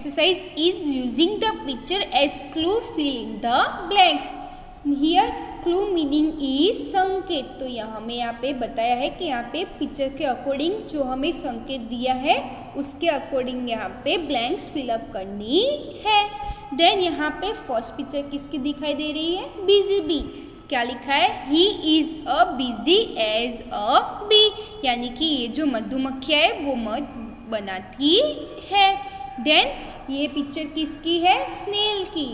exercise is using the picture as clue, fill in the blanks. Here clue meaning is संकेत। तो यहाँ हमें यहाँ पे बताया है कि यहाँ पे पिक्चर के अकॉर्डिंग जो हमें संकेत दिया है उसके अकॉर्डिंग यहाँ पे ब्लैंक्स फिलअप करनी है। देन यहाँ पे फर्स्ट पिक्चर किसकी दिखाई दे रही है? Busy bee. क्या लिखा है? He is a busy as a bee, यानी कि ये जो मधुमक्खियाँ है वो मध बनाती है। देन ये पिक्चर किसकी है? स्नेल की।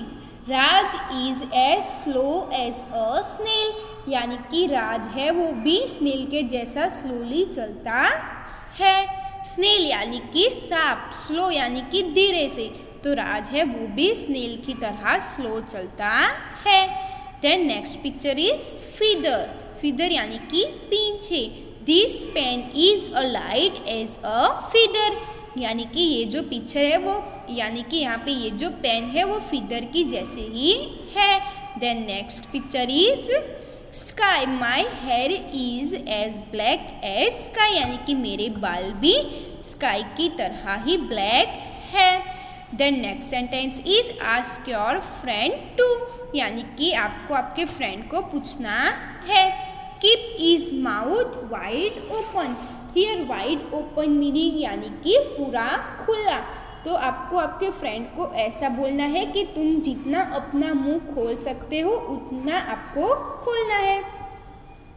Raj is as slow as a snail, यानी कि राज है वो भी स्नेल के जैसा स्लोली चलता है। स्नेल यानी कि सांप, स्लो यानी कि धीरे से, तो राज है वो भी स्नेल की तरह स्लो चलता है। Then next picture is feather. Feather यानी कि पीछे। This pen is a light as a feather, यानी कि ये जो पिक्चर है वो, यानी कि यहाँ पे ये जो पेन है वो फीदर की जैसे ही है। Then next picture is sky. My hair is as black as sky, यानी कि मेरे बाल भी स्काई की तरह ही ब्लैक है। Then next sentence is ask your friend to, यानी कि आपको आपके फ्रेंड को पूछना है। Keep is mouth wide open. Here wide open meaning यानी कि पूरा खुला, तो आपको आपके फ्रेंड को ऐसा बोलना है कि तुम जितना अपना मुंह खोल सकते हो उतना आपको खोलना है।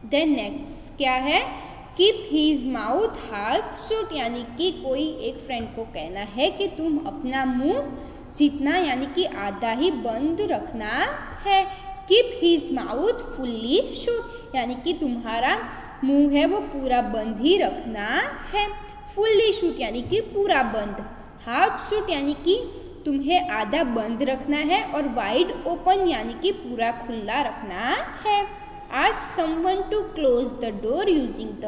देन नेक्स्ट क्या है? Keep his mouth half shut, यानी कि कोई एक फ्रेंड को कहना है कि तुम अपना मुंह जितना यानी कि आधा ही बंद रखना है। Keep his mouth fully shut, यानी कि तुम्हारा मुंह है वो पूरा बंद ही रखना है। फुल्ली शट यानी कि पूरा बंद। हाफ शट यानी कि तुम्हें आधा बंद रखना है, और वाइड ओपन यानी कि पूरा खुला रखना है। Ask someone to close the door using the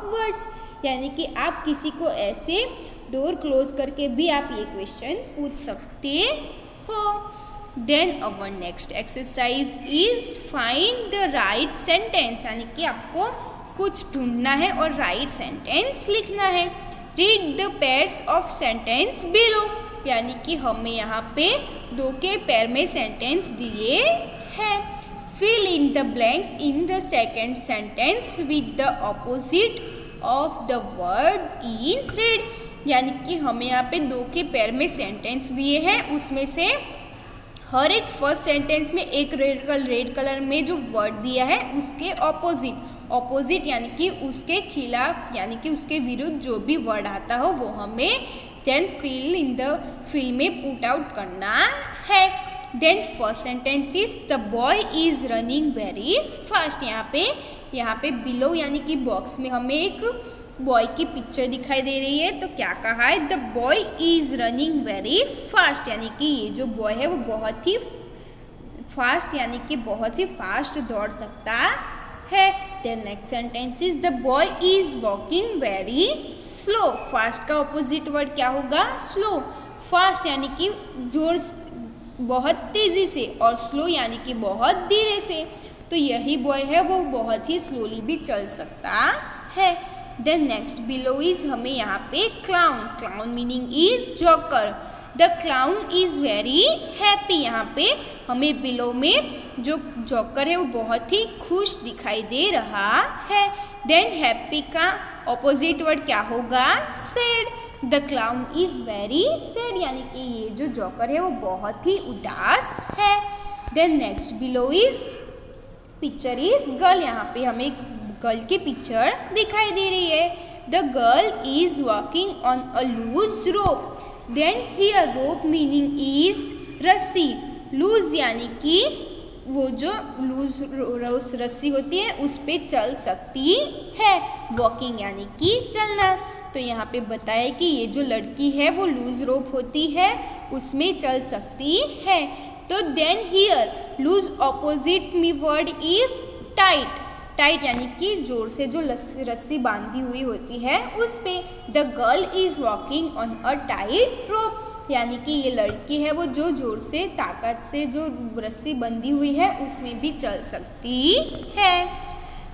words, यानी कि आप किसी को ऐसे डोर क्लोज करके भी आप ये क्वेश्चन पूछ सकते हो। Then our next exercise is find the right sentence, यानी कि आपको कुछ ढूंढना है और राइट सेंटेंस लिखना है। Read the pairs of sentence below, यानी कि हमें यहाँ पे दो के पेयर में सेंटेंस दिए हैं। Fill in the blanks in the second sentence with the opposite of the word in red, यानी कि हमें यहाँ पे दो के पेयर में सेंटेंस दिए हैं, उसमें से हर एक फर्स्ट सेंटेंस में एक रेड कलर में जो वर्ड दिया है उसके ऑपोजिट यानी कि उसके खिलाफ यानी कि उसके विरुद्ध जो भी वर्ड आता हो वो हमें देन फिल में पुट आउट करना है। Then first sentence is the boy is running very fast. यहाँ पे बिलो यानी कि बॉक्स में हमें एक बॉय की पिक्चर दिखाई दे रही है, तो क्या कहा है? The boy is running very fast, यानी कि ये जो बॉय है वो बहुत ही फास्ट यानी कि बहुत ही फास्ट दौड़ सकता है। Then next sentence is the boy is walking very slow. Fast का ऑपोजिट वर्ड क्या होगा? स्लो। फास्ट यानी कि जोर बहुत तेजी से, और स्लो यानी कि बहुत धीरे से, तो यही बॉय है वो बहुत ही स्लोली भी चल सकता है। देन नेक्स्ट बिलो इज हमें यहाँ पे clown meaning is joker. The clown is very happy, यहाँ पे हमें बिलो में जो जोकर है वो बहुत ही खुश दिखाई दे रहा है। देन हैप्पी का ऑपोजिट वर्ड क्या होगा? Sad. The clown is very sad, यानी कि ये जो जोकर है वो बहुत ही उदास है। Then next below is picture is girl. यहाँ पे हमें गर्ल की पिक्चर दिखाई दे रही है। The girl is walking on a loose rope. Then here rope meaning is रस्सी। लूज यानी कि वो जो लूज रस्सी होती है उस पे चल सकती है। वॉकिंग यानी कि चलना, तो यहाँ पे बताया कि ये जो लड़की है वो लूज रोप होती है उसमें चल सकती है। तो then here loose opposite me word is tight. Tight यानी कि जोर से जो रस्सी बांधी हुई होती है उस पे। The girl is walking on a tight रोप, यानी कि ये लड़की है वो जो जोर से ताकत से जो रस्सी बंधी हुई है उसमें भी चल सकती है।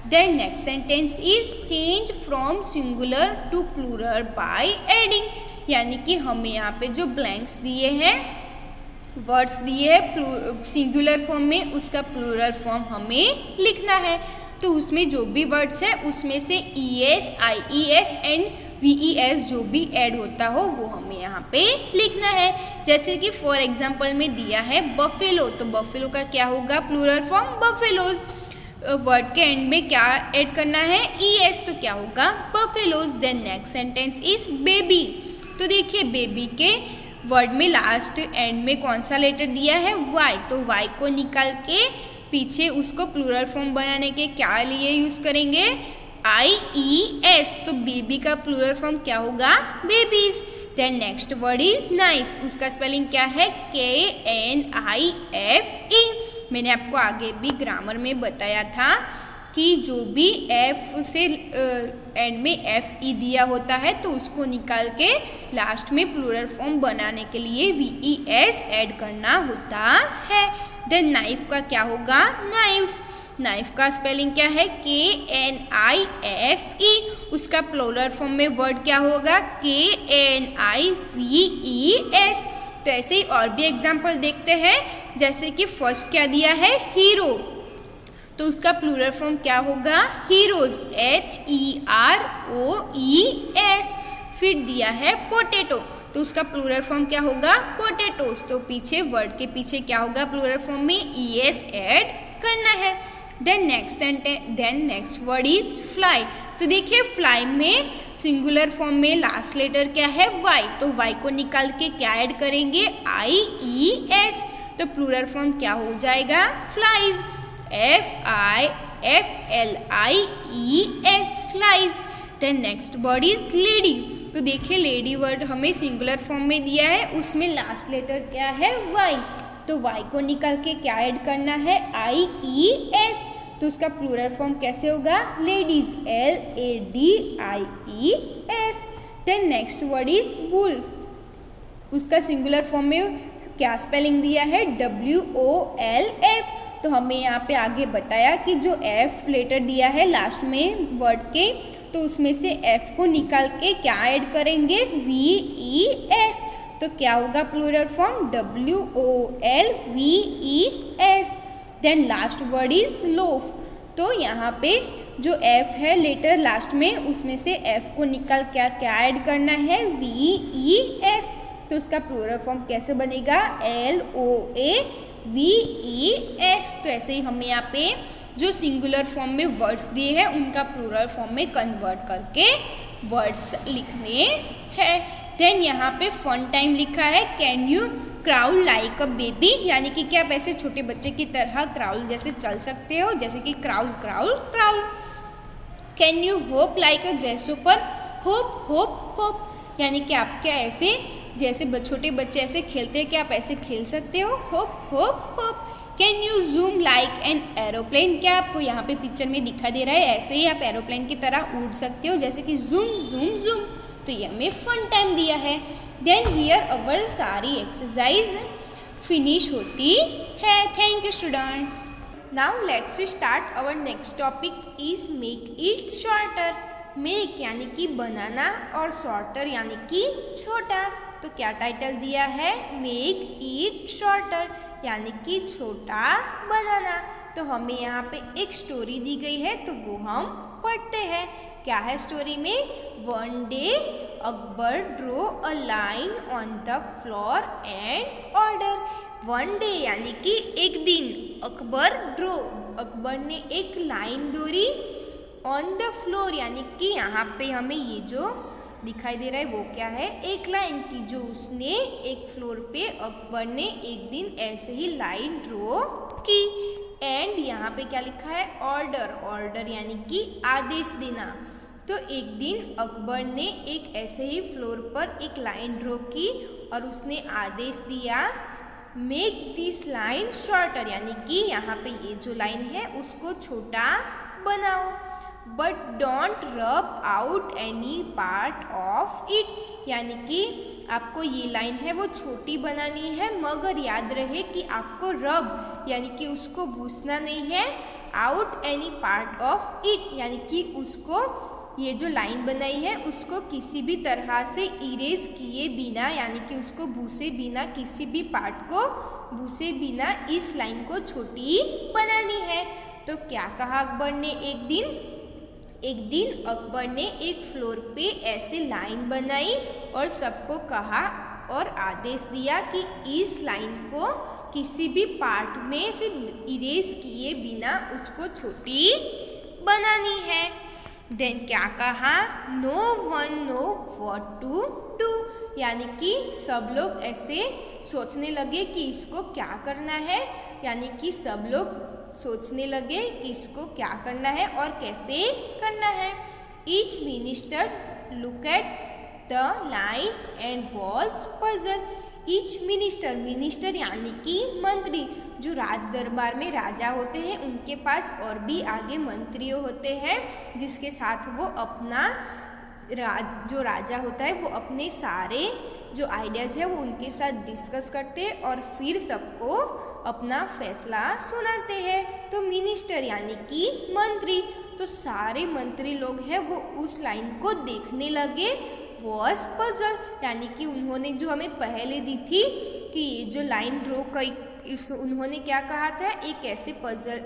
Then next sentence is change from singular to plural by adding. यानी कि हमें यहाँ पे जो ब्लैंक्स दिए हैं, वर्ड्स दिए हैं सिंगुलर फॉर्म में, उसका प्लूरल फॉर्म हमें लिखना है। तो उसमें जो भी वर्ड्स है उसमें से ES, IES एंड VES जो भी ऐड होता हो वो हमें यहाँ पे लिखना है। जैसे कि फॉर एग्जांपल में दिया है बफेलो, तो बफेलो का क्या होगा प्लूरल फॉर्म बफेलोज। वर्ड के एंड में क्या ऐड करना है ES, तो क्या होगा buffaloes. Then next sentence is baby, तो देखिए बेबी के वर्ड में लास्ट एंड में कौन सा लेटर दिया है Y, तो Y को निकाल के पीछे उसको प्लूरल फॉर्म बनाने के क्या लिए यूज करेंगे IES, तो बेबी का प्लूरल फॉर्म क्या होगा babies. Then next word is knife, उसका स्पेलिंग क्या है KNIFE। मैंने आपको आगे भी ग्रामर में बताया था कि जो भी F से एंड में FE दिया होता है तो उसको निकाल के लास्ट में प्लूरल फॉर्म बनाने के लिए VES ऐड करना होता है। देन नाइफ का क्या होगा नाइव्स, नाइफ का स्पेलिंग क्या है KNIFE, उसका प्लूरल फॉर्म में वर्ड क्या होगा KNIVES। तो ऐसे ही और भी एग्जाम्पल देखते हैं, जैसे कि फर्स्ट क्या दिया है हीरो, तो उसका प्लूरल फॉर्म क्या होगा हीरोज HEROES। फिर दिया है पोटैटो, तो उसका प्लूरल फॉर्म क्या होगा पोटैटोस, तो पीछे वर्ड के पीछे क्या होगा प्लूरल फॉर्म में ES ऐड करना है। Then next word is fly, तो देखिए फ्लाई में सिंगुलर फॉर्म में लास्ट लेटर क्या है Y, तो Y को निकाल के क्या ऐड करेंगे IES, तो प्लूरल फॉर्म क्या हो जाएगा flies FIFLIES flies. Then next word is lady, तो देखिए लेडी वर्ड हमें सिंगुलर फॉर्म में दिया है, उसमें लास्ट लेटर क्या है Y, तो Y को निकाल के क्या ऐड करना है IES, तो उसका प्लूरल फॉर्म कैसे होगा ladies LADIES। Then next word is wolf, उसका सिंगुलर फॉर्म में क्या स्पेलिंग दिया है WOLF, तो हमें यहाँ पे आगे बताया कि जो F लेटर दिया है लास्ट में वर्ड के, तो उसमें से F को निकाल के क्या ऐड करेंगे VES, तो क्या होगा plural form WOLVES। Then last word is loaf, तो यहाँ पे जो F है लेटर लास्ट में उसमें से F को निकाल क्या क्या ऐड करना है VES, तो उसका प्लूरल फॉर्म कैसे बनेगा LOAVES। तो ऐसे ही हमें यहाँ पे जो सिंगुलर फॉर्म में वर्ड्स दिए हैं उनका प्लूरल फॉर्म में कन्वर्ट करके वर्ड्स लिखने हैं। देन यहाँ पे फन टाइम लिखा है can you crawl like a baby, यानी कि क्या आप ऐसे छोटे बच्चे की तरह क्राउल जैसे चल सकते हो, जैसे कि crawl crawl crawl. Can you hop like a grasshopper, hop hop hop, यानी कि आप क्या ऐसे जैसे छोटे बच्चे ऐसे खेलते हैं क्या आप ऐसे खेल सकते हो hope hop hope. Can you zoom like an aeroplane, क्या आपको यहाँ पे पिक्चर में दिखा दे रहा है ऐसे ही आप एरोप्लेन की तरह उड़ सकते हो जैसे कि जूम जूम जूम, तो ये हमें फन टाइम दिया है। देन हियर अवर सारी एक्सरसाइज फिनिश होती है। Thank you students. Now let's we start our next topic is make it shorter. Make यानी कि बनाना और शॉर्टर यानी कि छोटा, तो क्या टाइटल दिया है मेक इट शॉर्टर यानी कि छोटा बनाना। तो हमें यहाँ पे एक स्टोरी दी गई है तो वो हम पढ़ते हैं। क्या है स्टोरी में, one day Akbar drew a line on the floor and order. One day यानी कि एक दिन, अकबर ने एक लाइन दौड़ी ऑन द फ्लोर यानी कि यहाँ पे हमें ये जो दिखाई दे रहा है वो क्या है, एक लाइन की जो उसने एक फ्लोर पे अकबर ने एक दिन ऐसे ही लाइन ड्रॉ की। एंड यहाँ पे क्या लिखा है ऑर्डर यानी कि आदेश देना। तो एक दिन अकबर ने एक ऐसे ही फ्लोर पर एक लाइन ड्रॉ की और उसने आदेश दिया मेक दिस लाइन शॉर्टर यानी कि यहाँ पे ये जो लाइन है उसको छोटा बनाओ। बट डोंट रब out any part of it यानी कि आपको ये लाइन है वो छोटी बनानी है मगर याद रहे कि आपको रब यानी कि उसको भूसना नहीं है, out any part of it यानी कि उसको ये जो लाइन बनाई है उसको किसी भी तरह से इरेज किए बिना, यानी कि उसको भूसे बिना, किसी भी पार्ट को भूसे बिना इस लाइन को छोटी बनानी है। तो क्या कहा अकबर ने एक दिन अकबर ने एक फ्लोर पे ऐसे लाइन बनाई और सबको कहा और आदेश दिया कि इस लाइन को किसी भी पार्ट में से इरेज किए बिना उसको छोटी बनानी है। देन क्या कहा, no one know what to do, यानी कि सब लोग ऐसे सोचने लगे कि इसको क्या करना है, यानी कि सब लोग सोचने लगे कि इसको क्या करना है और कैसे करना है। Each minister look at the line and was puzzle. Each minister यानी कि मंत्री, जो राज दरबार में राजा होते हैं उनके पास और भी आगे मंत्री होते हैं, जिसके साथ वो अपना जो राजा होता है वो अपने सारे जो आइडियाज़ है वो उनके साथ डिस्कस करते हैं और फिर सबको अपना फैसला सुनाते हैं। तो मिनिस्टर यानी कि मंत्री, तो सारे मंत्री लोग हैं वो उस लाइन को देखने लगे। वॉज पजल, यानी कि उन्होंने जो हमें पहले दी थी कि ये जो लाइन ड्रॉ करी, उन्होंने क्या कहा था, एक ऐसे पजल,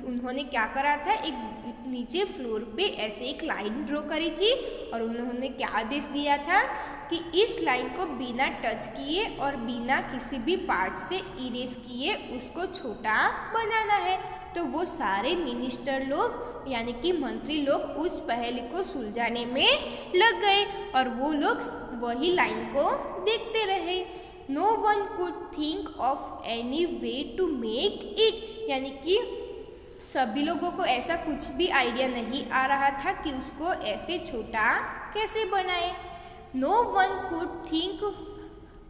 उन्होंने क्या करा था, एक नीचे फ्लोर पे ऐसे एक लाइन ड्रॉ करी थी और उन्होंने क्या आदेश दिया था कि इस लाइन को बिना टच किए और बिना किसी भी पार्ट से इरेज किए उसको छोटा बनाना है। तो वो सारे मिनिस्टर लोग यानी कि मंत्री लोग उस पहेली को सुलझाने में लग गए और वो लोग वही लाइन को देखते रहे। No one could think of any way to make it, यानी कि सभी लोगों को ऐसा कुछ भी आइडिया नहीं आ रहा था कि उसको ऐसे छोटा कैसे बनाए। No one could think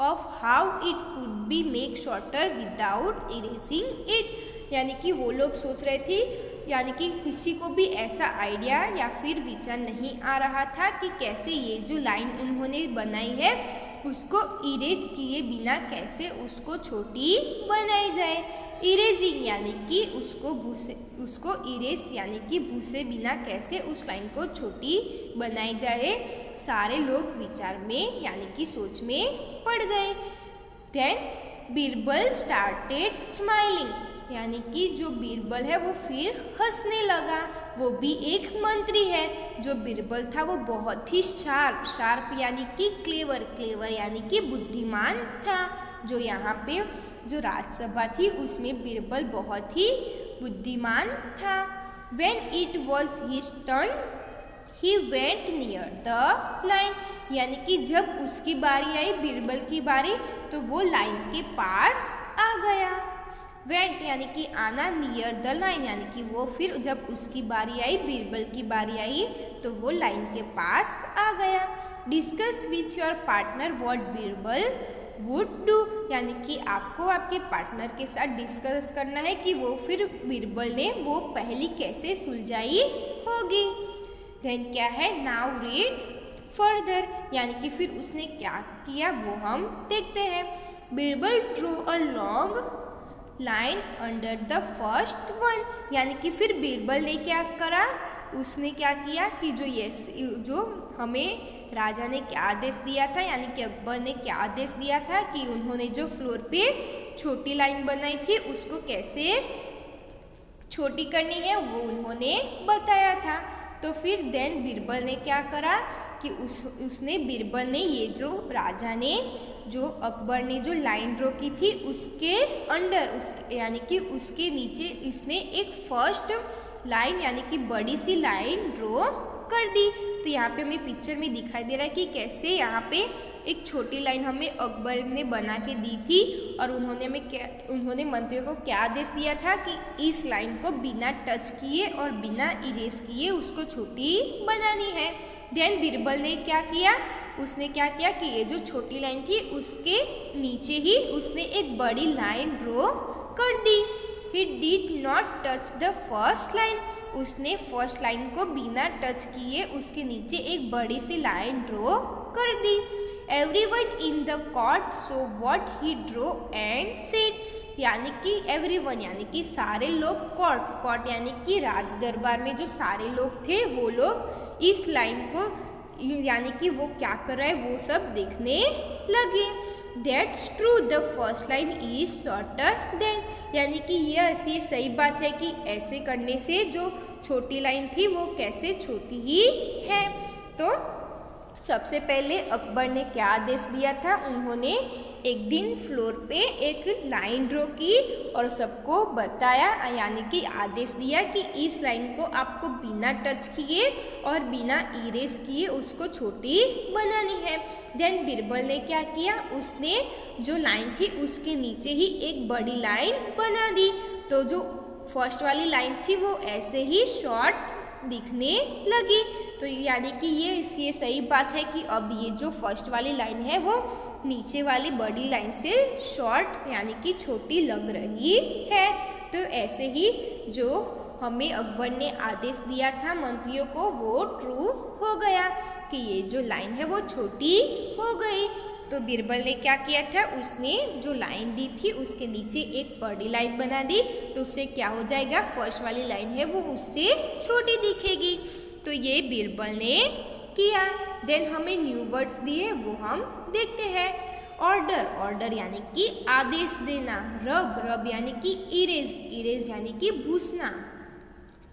of how it could be make shorter without erasing it, यानी कि वो लोग सोच रहे थे, यानी कि किसी को भी ऐसा आइडिया या फिर विचार नहीं आ रहा था कि कैसे ये जो लाइन उन्होंने बनाई है उसको इरेज किए बिना कैसे उसको छोटी बनाई जाए। इरेजिंग यानी कि उसको इरेज यानी कि भूसे बिना कैसे उस लाइन को छोटी बनाई जाए। सारे लोग विचार में यानी कि सोच में पड़ गए। देन बीरबल स्टार्टेड स्माइलिंग, यानी कि जो बीरबल है वो फिर हंसने लगा। वो भी एक मंत्री है। जो बीरबल था वो बहुत ही शार्प यानी कि क्लेवर यानी कि बुद्धिमान था। जो यहाँ पे जो राज्यसभा थी उसमें बीरबल बहुत ही बुद्धिमान था। When it was his turn, he went near the line, यानी कि जब उसकी बारी आई, बीरबल की बारी, तो वो लाइन के पास आ गया। वेंट यानी कि आना, नियर द लाइन यानी कि वो फिर जब उसकी बारी आई, बीरबल की बारी आई, तो वो लाइन के पास आ गया। Discuss with your partner what Birbal would do, यानी कि आपको आपके पार्टनर के साथ डिस्कस करना है कि वो फिर बीरबल ने वो पहेली कैसे सुलझाई होगी। देन क्या है, नाउ रीड फर्दर, यानी कि फिर उसने क्या किया वो हम देखते हैं। Birbal draw a long line under the first one, यानी कि फिर बीरबल ने क्या करा, उसने क्या किया कि जो हमें राजा ने क्या आदेश दिया था, यानी कि अकबर ने क्या आदेश दिया था कि उन्होंने जो फ्लोर पे छोटी लाइन बनाई थी उसको कैसे छोटी करनी है वो उन्होंने बताया था। तो फिर देन बीरबल ने क्या करा कि उसने बीरबल ने ये जो राजा ने जो अकबर ने जो लाइन ड्रॉ की थी उसके अंडर यानी कि उसके नीचे इसने एक फर्स्ट लाइन यानी कि बड़ी सी लाइन ड्रॉ कर दी। तो यहाँ पे हमें पिक्चर में दिखाई दे रहा है कि कैसे यहाँ पे एक छोटी लाइन हमें अकबर ने बना के दी थी और उन्होंने मंत्रियों को क्या आदेश दिया था कि इस लाइन को बिना टच किए और बिना इरेज किए उसको छोटी बनानी है। देन बीरबल ने क्या किया, उसने क्या किया कि ये जो छोटी लाइन थी उसके नीचे ही उसने एक बड़ी लाइन ड्रॉ कर दी। He did not touch the first line, उसने फर्स्ट लाइन को बिना टच किए उसके नीचे एक बड़ी सी लाइन ड्रॉ कर दी। Everyone in the court saw what he drew and said, यानी कि everyone यानी कि सारे लोग, कोर्ट यानी कि राज दरबार में जो सारे लोग थे वो लोग इस लाइन को यानी कि वो क्या कर रहा है वो सब देखने लगे। That's true, the first line is shorter than, यानी कि ये ऐसी सही बात है कि ऐसे करने से जो छोटी लाइन थी वो कैसे छोटी ही है। तो सबसे पहले अकबर ने क्या आदेश दिया था, उन्होंने एक दिन फ्लोर पे एक लाइन ड्रॉ की और सबको बताया, यानी कि आदेश दिया कि इस लाइन को आपको बिना टच किए और बिना इरेज किए उसको छोटी बनानी है। देन बीरबल ने क्या किया, उसने जो लाइन थी उसके नीचे ही एक बड़ी लाइन बना दी। तो जो फर्स्ट वाली लाइन थी वो ऐसे ही शॉर्ट दिखने लगी। तो यानी कि ये सही बात है कि अब ये जो फर्स्ट वाली लाइन है वो नीचे वाली बड़ी लाइन से शॉर्ट यानी कि छोटी लग रही है। तो ऐसे ही जो हमें अकबर ने आदेश दिया था मंत्रियों को वो ट्रू हो गया कि ये जो लाइन है वो छोटी हो गई। तो बीरबल ने क्या किया था, उसने जो लाइन दी थी उसके नीचे एक बड़ी लाइन बना दी। तो उससे क्या हो जाएगा, फर्स्ट वाली लाइन है वो उससे छोटी दिखेगी। तो ये बीरबल ने किया। देन हमें न्यू वर्ड्स दिए वो हम देखते हैं। ऑर्डर, ऑर्डर यानी कि आदेश देना। रब, रब यानी कि इरेज, इरेज यानी कि भूसना।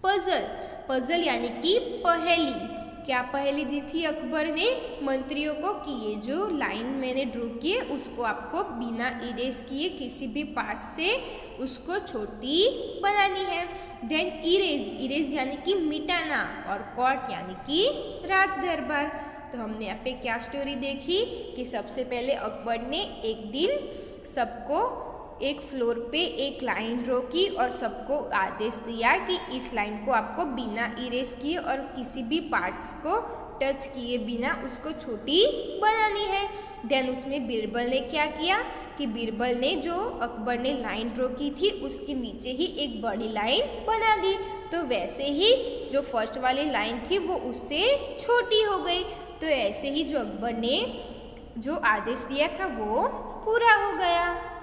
पजल, पजल यानी कि पहेली। क्या पहेली दी थी अकबर ने मंत्रियों को कि ये जो लाइन मैंने ड्रॉ की है उसको आपको बिना इरेज किए किसी भी पार्ट से उसको छोटी बनानी है। देन इरेज, इरेज यानी कि मिटाना और कोर्ट यानी कि राज दरबार। तो हमने यहाँ पे क्या स्टोरी देखी कि सबसे पहले अकबर ने एक दिन सबको एक फ्लोर पे एक लाइन ड्रॉ की और सबको आदेश दिया कि इस लाइन को आपको बिना इरेज किए और किसी भी पार्ट्स को टच किए बिना उसको छोटी बनानी है। देन उसमें बीरबल ने क्या किया कि बीरबल ने जो अकबर ने लाइन ड्रॉ की थी उसके नीचे ही एक बड़ी लाइन बना दी। तो वैसे ही जो फर्स्ट वाली लाइन थी वो उससे छोटी हो गई। तो ऐसे ही जो अकबर ने जो आदेश दिया था वो पूरा हो गया।